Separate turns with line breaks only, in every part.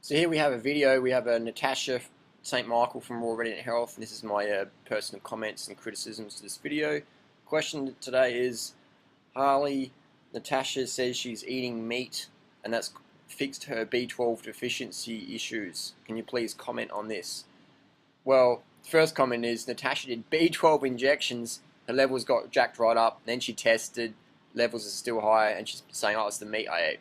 So here we have a video. We have a Natasha St Michael from Raw Radiant Health, and this is my personal comments and criticisms to this video. Question today is, Natasha says she's eating meat and that's fixed her B12 deficiency issues. Can you please comment on this? Well, first comment is Natasha did B12 injections, her levels got jacked right up, then she tested, levels are still high, and she's saying, oh, it's the meat I ate.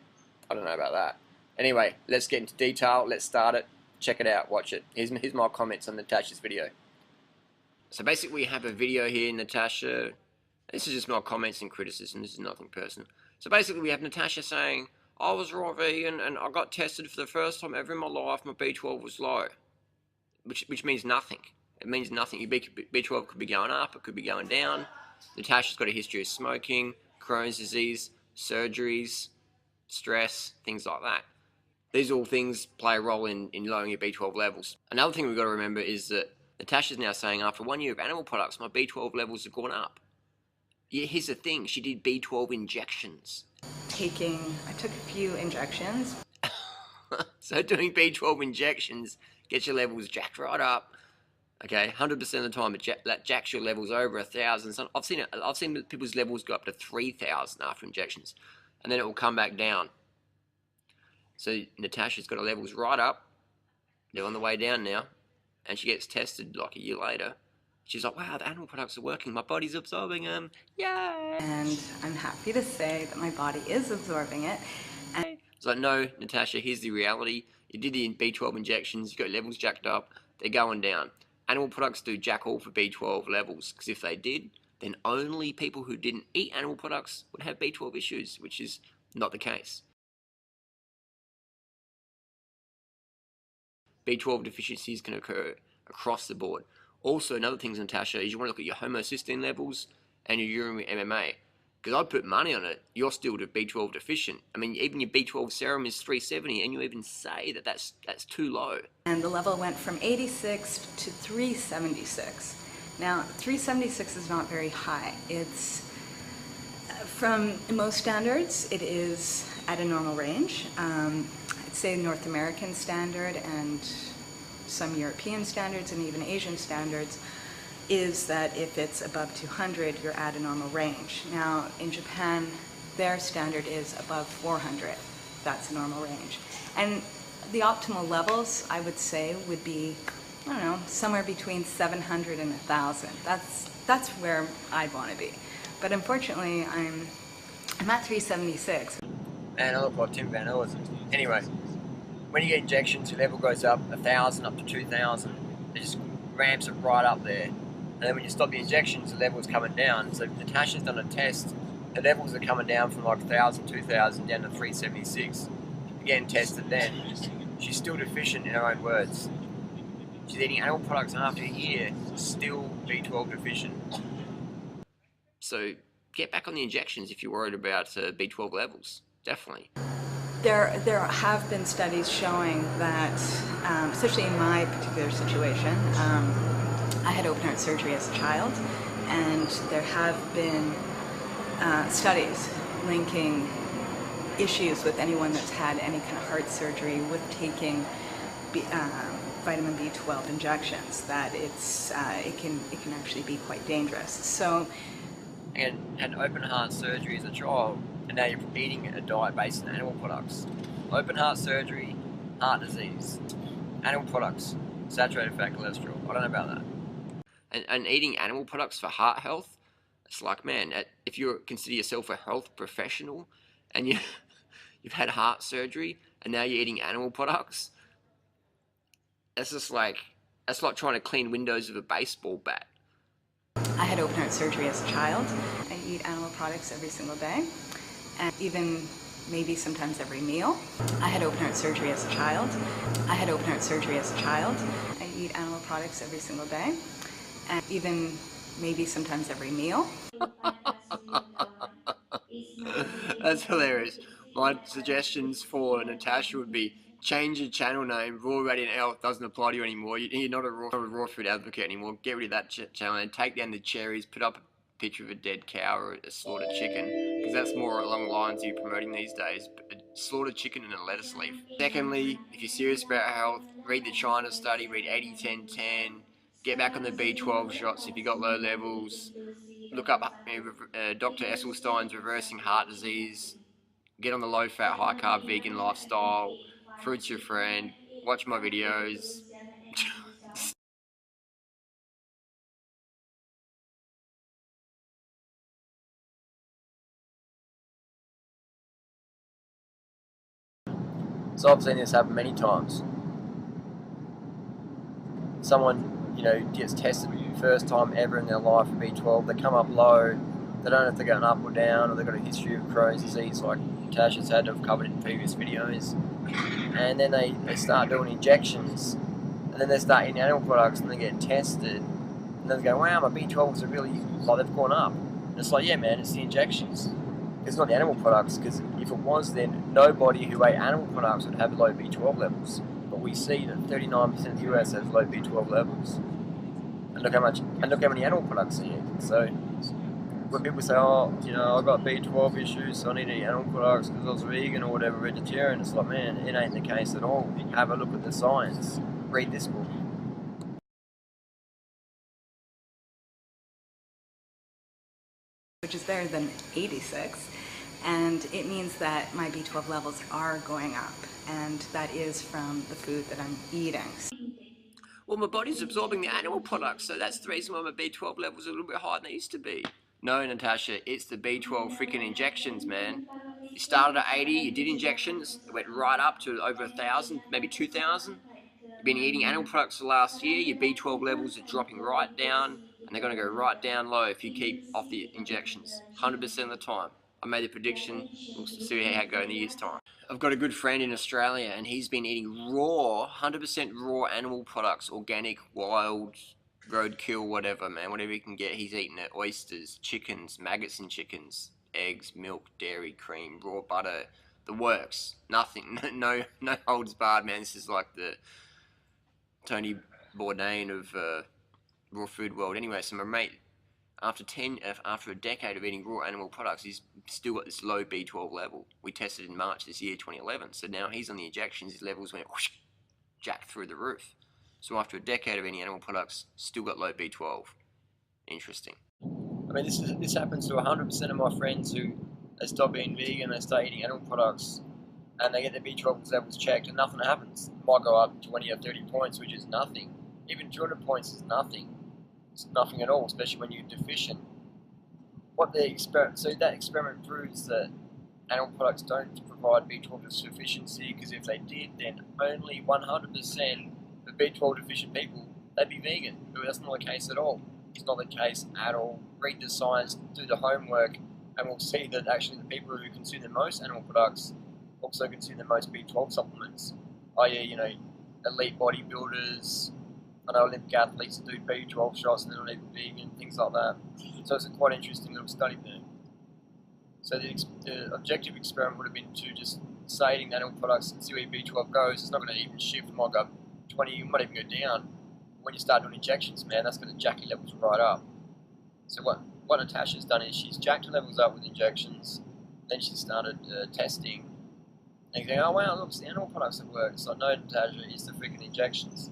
I don't know about that. Anyway, let's get into detail. Let's start it. Check it out. Watch it. Here's my comments on Natasha's video. So basically we have a video here, Natasha. This is just my comments and criticism. This is nothing personal. So basically we have Natasha saying, I was raw vegan and I got tested for the first time ever in my life. My B12 was low. Which means nothing. It means nothing. Your B12 could be going up. It could be going down. Natasha's got a history of smoking, Crohn's disease, surgeries, stress, things like that. These all things play a role in lowering your B12 levels. Another thing we've got to remember is that Natasha's now saying after 1 year of animal products, my B12 levels have gone up. Yeah, here's the thing, she did B12 injections.
I took a few injections.
So doing B12 injections gets your levels jacked right up. Okay, 100% of the time that jacks your levels over 1,000. I've seen people's levels go up to 3,000 after injections, and then it will come back down. So Natasha's got her levels right up. They're on the way down now, and she gets tested like a year later. She's like, wow, the animal products are working. My body's absorbing them. Yay!
And I'm happy to say that my body is absorbing it. And
it's like, no, Natasha, here's the reality. You did the B12 injections, you got levels jacked up, they're going down. Animal products do jack all for B12 levels, because if they did, then only people who didn't eat animal products would have B12 issues, which is not the case. B12 deficiencies can occur across the board. Also, another thing, Natasha, is you want to look at your homocysteine levels and your urinary MMA. Because I'd put money on it, you're still B12 deficient. I mean, even your B12 serum is 370, and you even say that that's too low.
And the level went from 86 to 376. Now, 376 is not very high. It's, from most standards, it is at a normal range. I'd say North American standard and some European standards and even Asian standards is that if it's above 200, you're at a normal range. Now, in Japan, their standard is above 400. That's a normal range. And the optimal levels, I would say, would be, I don't know, somewhere between 700 and 1,000. That's where I'd want to be. But unfortunately, I'm at 376.
Man, I look like Tim Van Ellis. Anyway, when you get injections, your level goes up 1,000 up to 2,000. It just ramps it right up there. And then when you stop the injections, the level's coming down. So Natasha's done a test. The levels are coming down from like 1,000, 2,000 down to 376. Again, tested then. She's still deficient in her own words. She's eating animal products after a year, still B12 deficient. So get back on the injections if you're worried about B12 levels. Definitely.
There have been studies showing that, especially in my particular situation, I had open heart surgery as a child, and there have been studies linking issues with anyone that's had any kind of heart surgery with taking vitamin B12 injections, that it can actually be quite dangerous. So,
and had open heart surgery as a child, and now you're eating a diet based on animal products. Open heart surgery, heart disease, animal products, saturated fat, cholesterol. I don't know about that. And eating animal products for heart health, it's like, man, if you consider yourself a health professional and you've had heart surgery and now you're eating animal products, that's like trying to clean windows with a baseball bat.
I had open heart surgery as a child. I eat animal products every single day, and even maybe sometimes every meal. I had open heart surgery as a child. I had open heart surgery as a child. I eat animal products every single day, and even maybe sometimes every meal.
That's hilarious. My suggestions for Natasha would be change your channel name. Raw Radiant Health doesn't apply to you anymore. You're not a raw food advocate anymore. Get rid of that channel and take down the cherries. Put up a picture of a dead cow or a slaughtered chicken, because that's more along the lines you're promoting these days. Slaughtered chicken in a lettuce leaf. Secondly, if you're serious about health, read the China study, read 80-10-10, get back on the B12 shots if you got low levels, look up Dr. Esselstein's Reversing Heart Disease, get on the low-fat, high-carb, vegan lifestyle, fruit's your friend, watch my videos. So I've seen this happen many times. Someone, gets tested first time ever in their life for B12. They come up low. They don't know if they're going up or down, or they've got a history of Crohn's disease like Natasha's had, I've covered in previous videos. And then they start doing injections, and then they start eating animal products, and they get tested, and then they go, wow, my B12s are really, they've gone up. And it's like, yeah, man, it's the injections. It's not the animal products, because if it was, then nobody who ate animal products would have low B12 levels. But we see that 39% of the US has low B12 levels. And look how many animal products are here. So when people say, oh, I've got B12 issues, so I need to eat animal products because I was vegan or whatever, vegetarian, it's like, man, it ain't the case at all. Have a look at the science. Read this book.
Which is better than 86, and it means that my B12 levels are going up, and that is from the food that I'm eating.
Well, my body's absorbing the animal products, so that's the reason why my B12 levels are a little bit higher than they used to be. No, Natasha, it's the B12 freaking injections, man. You started at 80, you did injections, it went right up to over 1,000, maybe 2,000. You've been eating animal products for the last year, your B12 levels are dropping right down, and they're going to go right down low if you keep off the injections, 100% of the time. I made the prediction, we'll see how it goes in a year's time. I've got a good friend in Australia, and he's been eating raw, 100% raw animal products, organic, wild, roadkill, whatever, man, whatever he can get, he's eating it. Oysters, chickens, maggots in chickens, eggs, milk, dairy, cream, raw butter, the works. Nothing, no holds barred, man. This is like the Tony Bourdain of raw food world. Anyway, so my mate, after a decade of eating raw animal products, he's still got this low B12 level. We tested in March this year, 2011. So now he's on the injections. His levels went whoosh, jacked through the roof. So after a decade of eating animal products, still got low B12. Interesting. I mean, this happens to 100% of my friends who they stop being vegan, they start eating animal products, and they get their B12 levels checked, and nothing happens. It might go up 20 or 30 points, which is nothing. Even 200 points is nothing. It's nothing at all, especially when you're deficient. So that experiment proves that animal products don't provide B12 sufficiency, because if they did, then only 100% of B12 deficient people, they'd be vegan. But that's not the case at all. It's not the case at all. Read the science, do the homework, and we'll see that actually the people who consume the most animal products also consume the most B12 supplements. I.e., elite bodybuilders, I know Olympic athletes do B12 shots and they're not even vegan, things like that. So it's a quite interesting little study there. So the objective experiment would have been to just say eating animal products and see where B12 goes. It's not going to even shift, it might go 20, it might even go down. When you start doing injections, man, that's going to jack your levels right up. So what Natasha's done is she's jacked her levels up with injections, then she started testing. And you think, oh wow, look, it's the animal products that work. So no, Natasha, it's the freaking injections.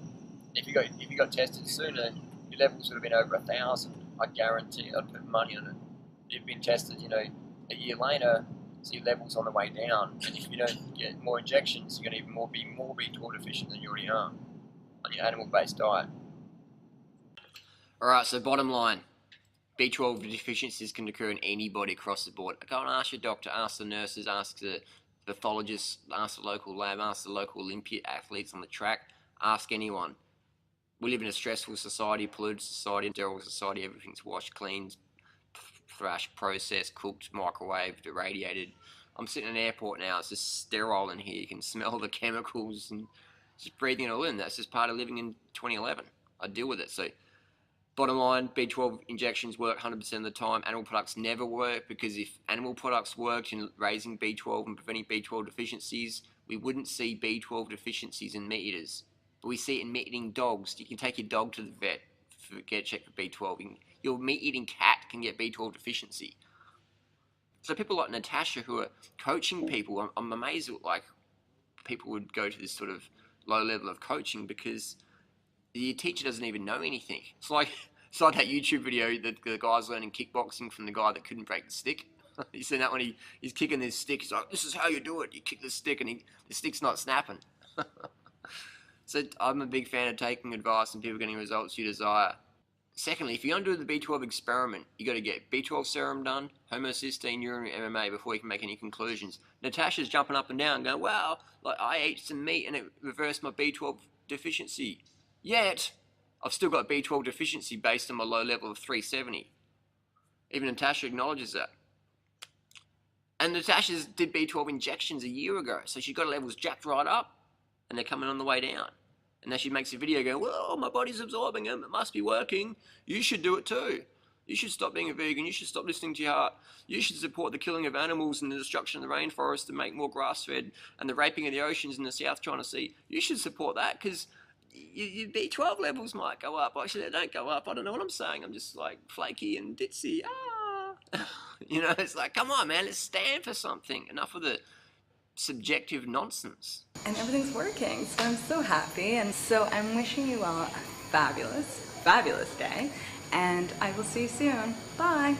If you got tested sooner, your levels would have been over 1,000. I guarantee. I'd put money on it. If you've been tested, a year later, so your levels on the way down. And if you don't get more injections, you're going to be more B12 deficient than you already are on your animal-based diet. All right. So bottom line, B12 deficiencies can occur in anybody across the board. Go and ask your doctor, ask the nurses, ask the pathologists, ask the local lab, ask the local Olympic athletes on the track, ask anyone. We live in a stressful society, polluted society, sterile society. Everything's washed, cleaned, thrashed, processed, cooked, microwaved, irradiated. I'm sitting in an airport now. It's just sterile in here. You can smell the chemicals and just breathing it all in. That's just part of living in 2011. I deal with it. So bottom line, B12 injections work 100% of the time. Animal products never work, because if animal products worked in raising B12 and preventing B12 deficiencies, we wouldn't see B12 deficiencies in meat eaters. But we see it in meat-eating dogs. You can take your dog to the vet, get checked for B12. Your meat-eating cat can get B12 deficiency. So people like Natasha who are coaching people, I'm amazed at like people would go to this sort of low level of coaching because the teacher doesn't even know anything. It's like that YouTube video that the guy's learning kickboxing from the guy that couldn't break the stick. You seen that when he's kicking this stick, he's like, this is how you do it. You kick the stick and the stick's not snapping. So I'm a big fan of taking advice and people getting results you desire. Secondly, if you're going to do the B12 experiment, you got to get B12 serum done, homocysteine, urine, MMA before you can make any conclusions. Natasha's jumping up and down going, wow, like I ate some meat and it reversed my B12 deficiency. Yet, I've still got B12 deficiency based on my low level of 370. Even Natasha acknowledges that. And Natasha's did B12 injections a year ago, so she got her levels jacked right up, and they're coming on the way down. And now she makes a video going, well, my body's absorbing them, it must be working. You should do it too. You should stop being a vegan, you should stop listening to your heart. You should support the killing of animals and the destruction of the rainforest to make more grass-fed and the raping of the oceans in the South China Sea. You should support that because your B12 levels might go up. Actually, they don't go up. I don't know what I'm saying. I'm just like flaky and ditzy. You know, it's like, come on, man, let's stand for something. Enough of the subjective nonsense.
And everything's working, so I'm so happy. And so I'm wishing you all a fabulous, fabulous day. And I will see you soon. Bye.